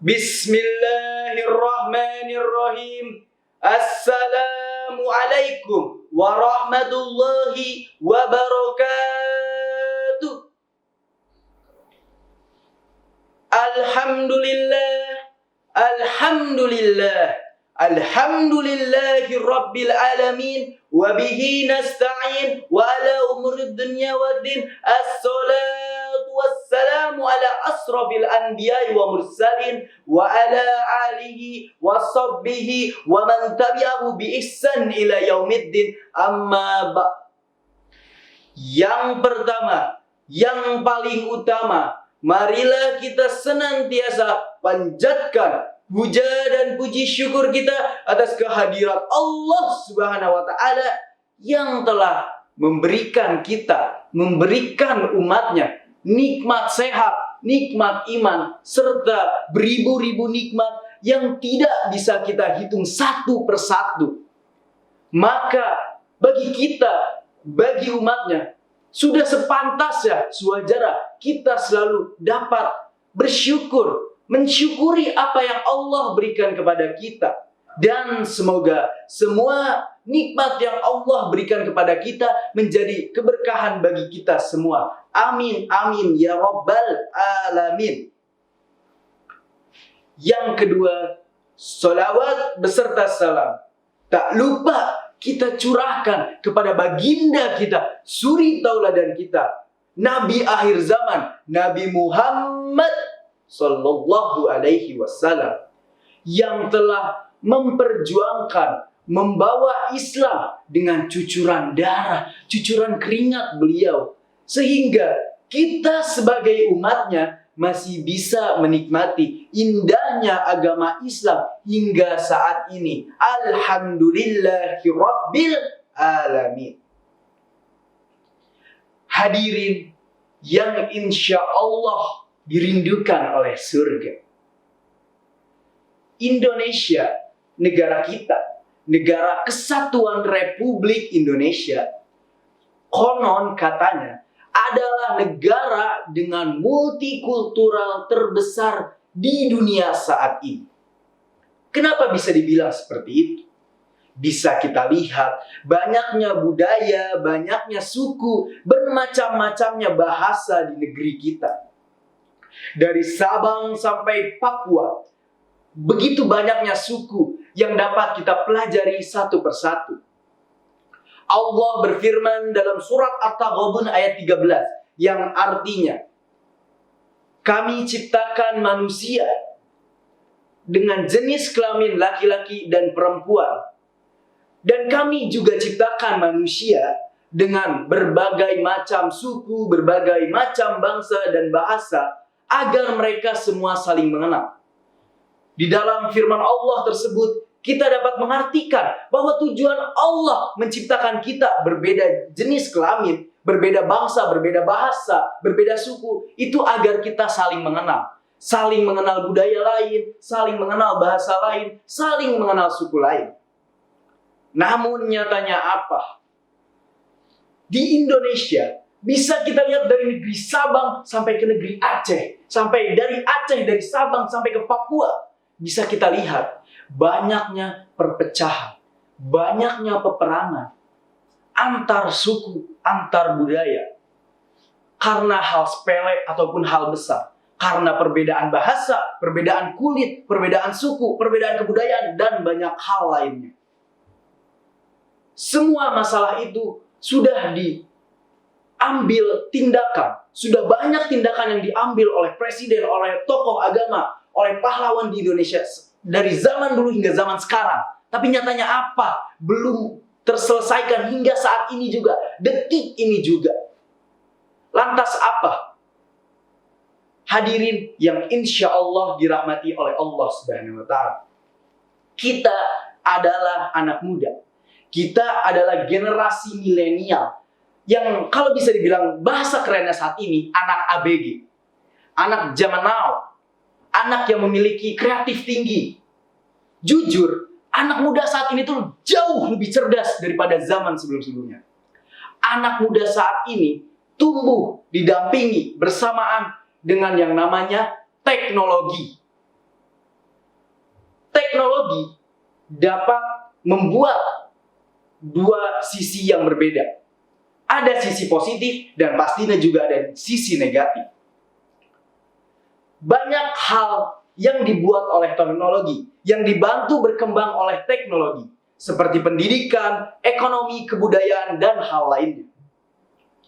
Bismillahirrahmanirrahim. Assalamualaikum warahmatullahi wabarakatuh. Alhamdulillah, alhamdulillah, alhamdulillahi rabbil alamin, wa bihi nasta'in wa ala umurid dunya waddin. Assalatu wassalamu ala asrafil anbiya'i wa mursalin wa ala alihi wa sahbihi wa man tabi'ahu bi ihsan ila yaumiddin. Amma yang pertama, yang paling utama, marilah kita senantiasa panjatkan puja dan puji syukur kita atas kehadirat Allah Subhanahu wa Ta'ala yang telah memberikan kita, memberikan umatnya nikmat sehat, nikmat iman, serta beribu-ribu nikmat yang tidak bisa kita hitung satu persatu. Maka bagi kita, bagi umatnya, sudah sepantasnya, sewajarnya kita selalu dapat bersyukur, mensyukuri apa yang Allah berikan kepada kita. Dan semoga semua nikmat yang Allah berikan kepada kita menjadi keberkahan bagi kita semua. Amin, amin, ya Rabbal Alamin. Yang kedua, sholawat beserta salam tak lupa kita curahkan kepada baginda kita, suri tauladan kita, Nabi akhir zaman, Nabi Muhammad Sallallahu Alaihi Wasallam, yang telah memperjuangkan, membawa Islam dengan cucuran darah, cucuran keringat beliau, sehingga kita sebagai umatnya masih bisa menikmati indahnya agama Islam hingga saat ini. Alhamdulillahirabbil alamin. Hadirin yang insya Allah dirindukan oleh surga. Indonesia, negara kita, negara kesatuan Republik Indonesia, konon katanya adalah negara dengan multikultural terbesar di dunia saat ini. Kenapa bisa dibilang seperti itu? Bisa kita lihat banyaknya budaya, banyaknya suku, bermacam-macamnya bahasa di negeri kita. Dari Sabang sampai Papua, begitu banyaknya suku yang dapat kita pelajari satu persatu. Allah berfirman dalam surat At-Taghabun ayat 13 yang artinya, kami ciptakan manusia dengan jenis kelamin laki-laki dan perempuan, dan kami juga ciptakan manusia dengan berbagai macam suku, berbagai macam bangsa dan bahasa, agar mereka semua saling mengenal. Di dalam firman Allah tersebut, kita dapat mengartikan bahwa tujuan Allah menciptakan kita berbeda jenis kelamin, berbeda bangsa, berbeda bahasa, berbeda suku, itu agar kita saling mengenal. Saling mengenal budaya lain, saling mengenal bahasa lain, saling mengenal suku lain. Namun nyatanya apa? Di Indonesia, bisa kita lihat dari negeri Sabang sampai ke negeri Aceh, sampai dari Aceh, dari Sabang sampai ke Papua, bisa kita lihat banyaknya perpecahan, banyaknya peperangan antar suku, antar budaya, karena hal sepele ataupun hal besar, karena perbedaan bahasa, perbedaan kulit, perbedaan suku, perbedaan kebudayaan, dan banyak hal lainnya. Semua masalah itu sudah diambil tindakan, sudah banyak tindakan yang diambil oleh presiden, oleh tokoh agama, oleh pahlawan di Indonesia dari zaman dulu hingga zaman sekarang. Tapi nyatanya apa? Belum terselesaikan hingga saat ini juga, detik ini juga. Lantas apa? Hadirin yang insya Allah dirahmati oleh Allah Subhanahu wa Ta'ala, kita adalah anak muda, kita adalah generasi milenial yang kalau bisa dibilang bahasa kerennya saat ini, anak ABG, anak zaman now, anak yang memiliki kreatif tinggi. Jujur, anak muda saat ini tuh jauh lebih cerdas daripada zaman sebelum-sebelumnya. Anak muda saat ini tumbuh didampingi bersamaan dengan yang namanya teknologi. teknologi dapat membuat dua sisi yang berbeda. Ada sisi positif dan pastinya juga ada sisi negatif. Banyak hal yang dibuat oleh teknologi, yang dibantu berkembang oleh teknologi, seperti pendidikan, ekonomi, kebudayaan, dan hal lainnya.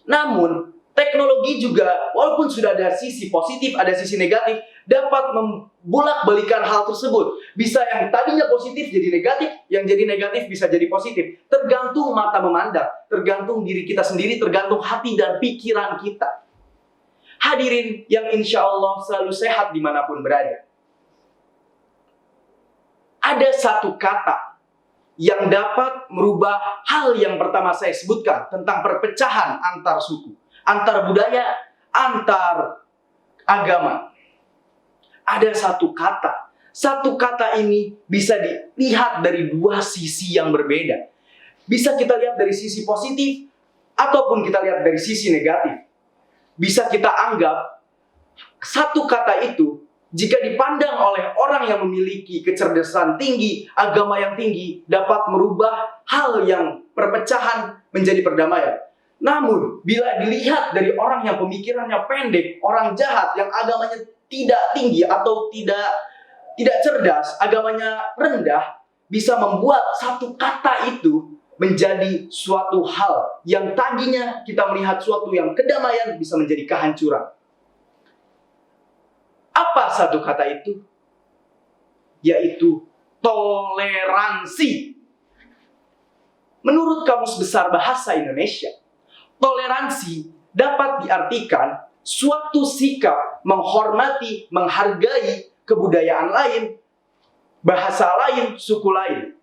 Namun, teknologi juga, walaupun sudah ada sisi positif, ada sisi negatif, dapat membulak-balikan hal tersebut. Bisa yang tadinya positif jadi negatif, yang jadi negatif bisa jadi positif. Tergantung mata memandang, tergantung diri kita sendiri, tergantung hati dan pikiran kita. Hadirin yang insya Allah selalu sehat dimanapun berada. Ada satu kata yang dapat merubah hal yang pertama saya sebutkan tentang perpecahan antar suku, antar budaya, antar agama. Ada satu kata. Satu kata ini bisa dilihat dari dua sisi yang berbeda. Bisa kita lihat dari sisi positif, ataupun kita lihat dari sisi negatif. Bisa kita anggap satu kata itu, jika dipandang oleh orang yang memiliki kecerdasan tinggi, agama yang tinggi, dapat merubah hal yang perpecahan menjadi perdamaian. Namun, bila dilihat dari orang yang pemikirannya pendek, orang jahat yang agamanya tidak tinggi atau tidak cerdas, agamanya rendah, bisa membuat satu kata itu menjadi suatu hal yang tadinya kita melihat suatu yang kedamaian bisa menjadi kehancuran. Apa satu kata itu? Yaitu toleransi. Menurut Kamus Besar Bahasa Indonesia, toleransi dapat diartikan suatu sikap menghormati, menghargai kebudayaan lain, bahasa lain, suku lain.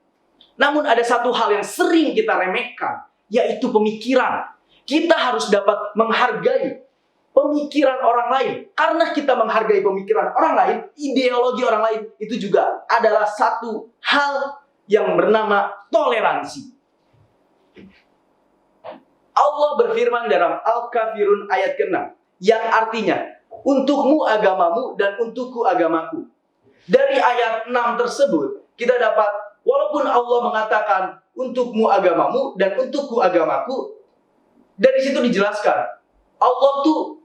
Namun ada satu hal yang sering kita remehkan, yaitu pemikiran. Kita harus dapat menghargai pemikiran orang lain. Karena kita menghargai pemikiran orang lain, ideologi orang lain, itu juga adalah satu hal yang bernama toleransi. Allah berfirman dalam Al-Kafirun ayat ke-6, yang artinya, untukmu agamamu dan untukku agamaku. Dari ayat 6 tersebut, kita dapat, walaupun Allah mengatakan, untukmu agamamu dan untukku agamaku, dari situ dijelaskan, Allah tuh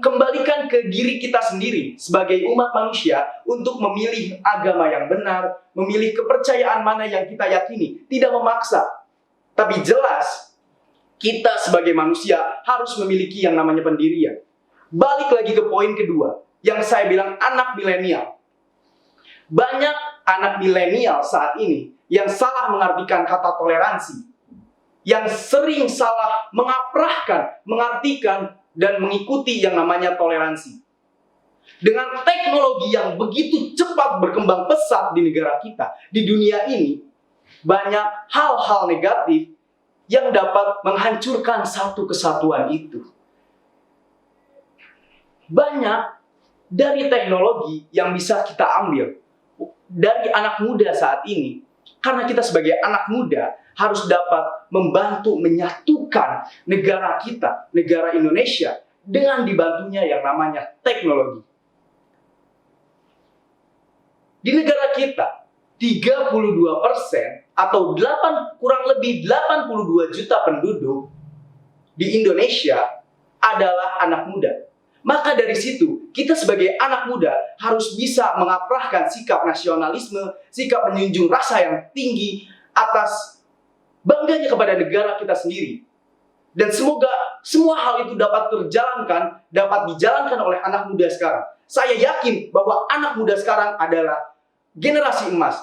kembalikan ke diri kita sendiri sebagai umat manusia untuk memilih agama yang benar, memilih kepercayaan mana yang kita yakini, tidak memaksa. Tapi jelas, kita sebagai manusia harus memiliki yang namanya pendirian. Balik lagi ke poin kedua, yang saya bilang anak milenial. Banyak anak milenial saat ini yang salah mengartikan kata toleransi, yang sering salah mengartikan dan mengikuti yang namanya toleransi. Dengan teknologi yang begitu cepat berkembang pesat di negara kita, di dunia ini, banyak hal-hal negatif yang dapat menghancurkan satu kesatuan itu. Banyak dari teknologi yang bisa kita ambil dari anak muda saat ini, karena kita sebagai anak muda harus dapat membantu menyatukan negara kita, negara Indonesia, dengan dibantunya yang namanya teknologi. Di negara kita, 32% atau kurang lebih 82 juta penduduk di Indonesia adalah anak muda. Maka dari situ, kita sebagai anak muda harus bisa mengaprahkan sikap nasionalisme, sikap menjunjung rasa yang tinggi atas bangganya kepada negara kita sendiri. Dan semoga semua hal itu dapat dijalankan oleh anak muda sekarang. Saya yakin bahwa anak muda sekarang adalah generasi emas.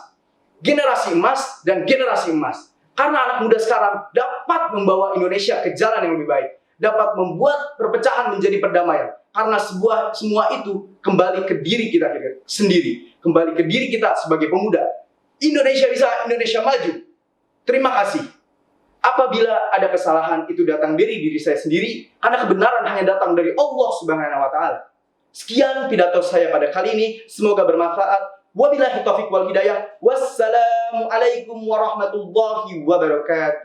Generasi emas dan generasi emas. Karena anak muda sekarang dapat membawa Indonesia ke jalan yang lebih baik. Dapat membuat perpecahan menjadi perdamaian. Karena semua itu kembali ke diri kita sendiri. Kembali ke diri kita sebagai pemuda. Indonesia bisa, Indonesia maju. Terima kasih. Apabila ada kesalahan itu datang dari diri saya sendiri, karena kebenaran hanya datang dari Allah Subhanahu wa Ta'ala. Sekian pidato saya pada kali ini. Semoga bermanfaat. Wabillahi taufiq wal hidayah. Wassalamualaikum warahmatullahi wabarakatuh.